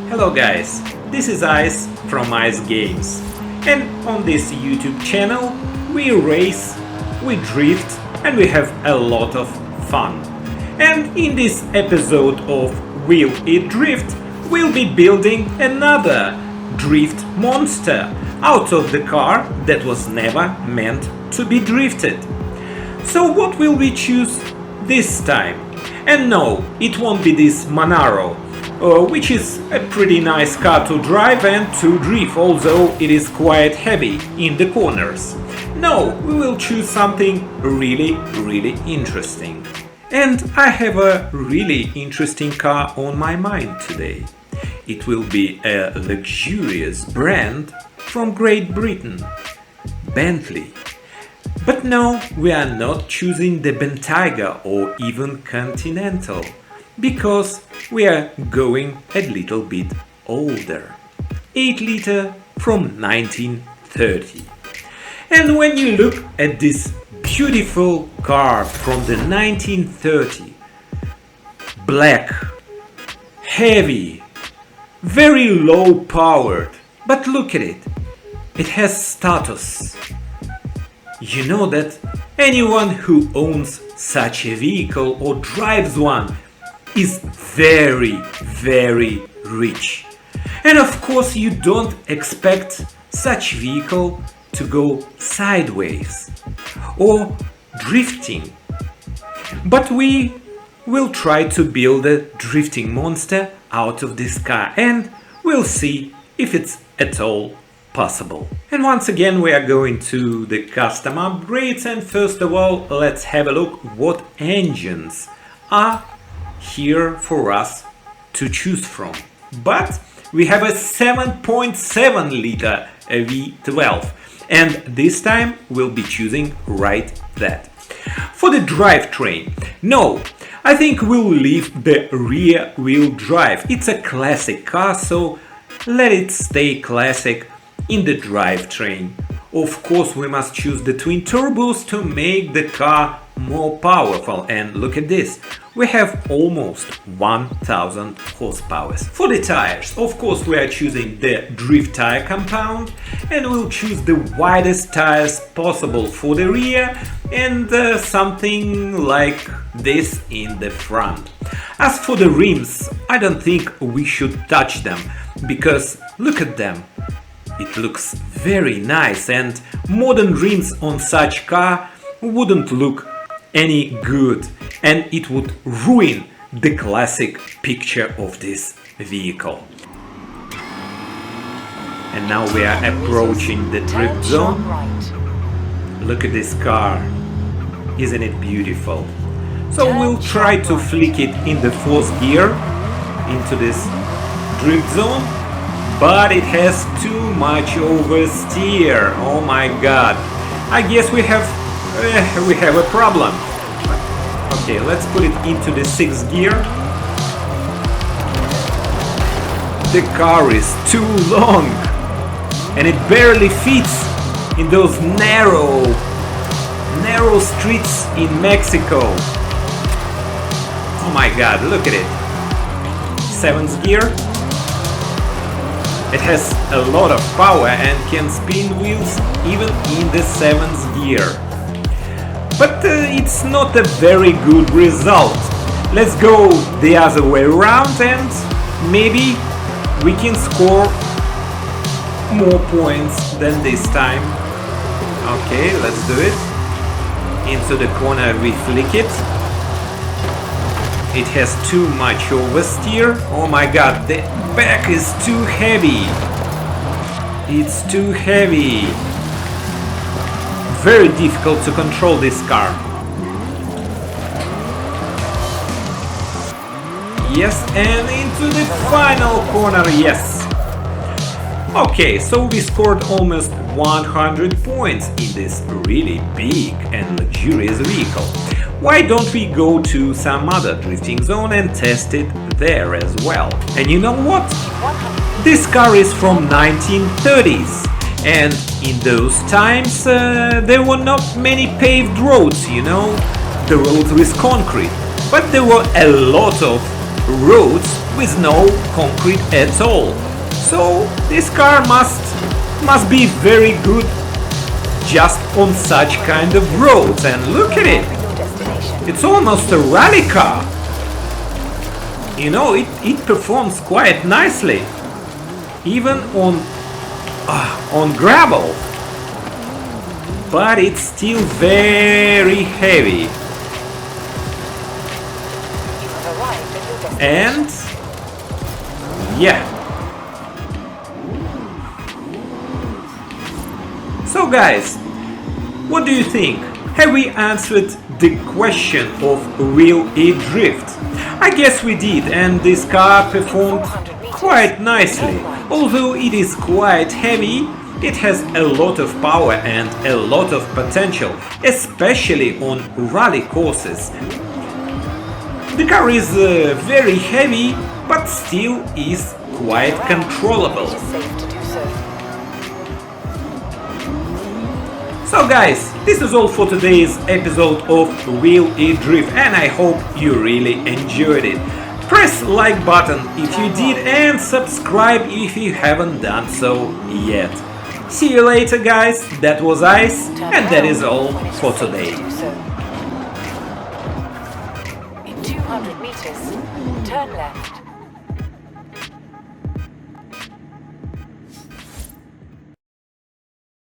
Hello guys, this is Ice from Ice Games, and on this YouTube channel we race, we drift and we have a lot of fun. And in this episode of Will It Drift, we'll be building another drift monster out of the car that was never meant to be drifted. So what will we choose this time? And no, it won't be this Monaro, which is a pretty nice car to drive and to drift, although it is quite heavy in the corners. No, we will choose something really interesting. And I have a really interesting car on my mind today. It will be a luxurious brand from Great Britain, Bentley. But no, we are not choosing the Bentayga or even Continental, because we are going a little bit older. 8 Litre from 1930. And when you look at this beautiful car from the 1930, black, heavy, very low powered, but look at it, it has status. You know that anyone who owns such a vehicle or drives one is very rich. And of course you don't expect such vehicle to go sideways or drifting. But we will try to build a drifting monster out of this car, and we'll see if it's at all possible. And once again we are going to the custom upgrades, and first of all let's have a look what engines are here for us to choose from. But we have a 7.7 liter V12, and this time we'll be choosing right that. For the drivetrain, no, I think we'll leave the rear wheel drive. It's a classic car, so let it stay classic in the drivetrain. Of course we must choose the twin turbos to make the car more powerful, and look at this, we have almost 1000 horsepower. For the tires, of course we are choosing the drift tire compound, and we'll choose the widest tires possible for the rear, and something like this in the front. As for the rims, I don't think we should touch them, because look at them. It looks very nice, and modern rims on such car wouldn't look any good, and it would ruin the classic picture of this vehicle. And now we are approaching the drift zone. Look at this car, isn't it beautiful? So we'll try to flick it in the fourth gear into this drift zone, but it has too much oversteer. Oh my god, I guess we have a problem. Okay, let's put it into the sixth gear. The car is too long and it barely fits in those narrow streets in Mexico. Oh my god, look at it. Seventh gear. It has a lot of power and can spin wheels even in the seventh gear. But it's not a very good result. Let's go the other way around and maybe we can score more points than this time. Okay, let's do it. Into the corner we flick it. It has too much oversteer. Oh my god, the back is too heavy. It's too heavy. Very difficult to control this car. Yes, and into the final corner, yes. Okay, so we scored almost 100 points in this really big and luxurious vehicle. Why don't we go to some other drifting zone and test it there as well? And you know what? This car is from 1930s, and in those times there were not many paved roads, you know, the roads with concrete, but there were a lot of roads with no concrete at all. So this car must be very good just on such kind of roads. And look at it, it's almost a rally car. You know, it performs quite nicely, even on gravel, but it's still very heavy. And yeah. So guys, what do you think? Have we answered the question of will it drift? I guess we did, and this car performed quite nicely. Although it is quite heavy, it has a lot of power and a lot of potential, especially on rally courses. The car is very heavy, but still is quite controllable. So guys, this is all for today's episode of Will It Drift, and I hope you really enjoyed it. Press like button if you did and subscribe if you haven't done so yet. See you later guys, that was Ice, and that is all for today. In 200 meters, turn left.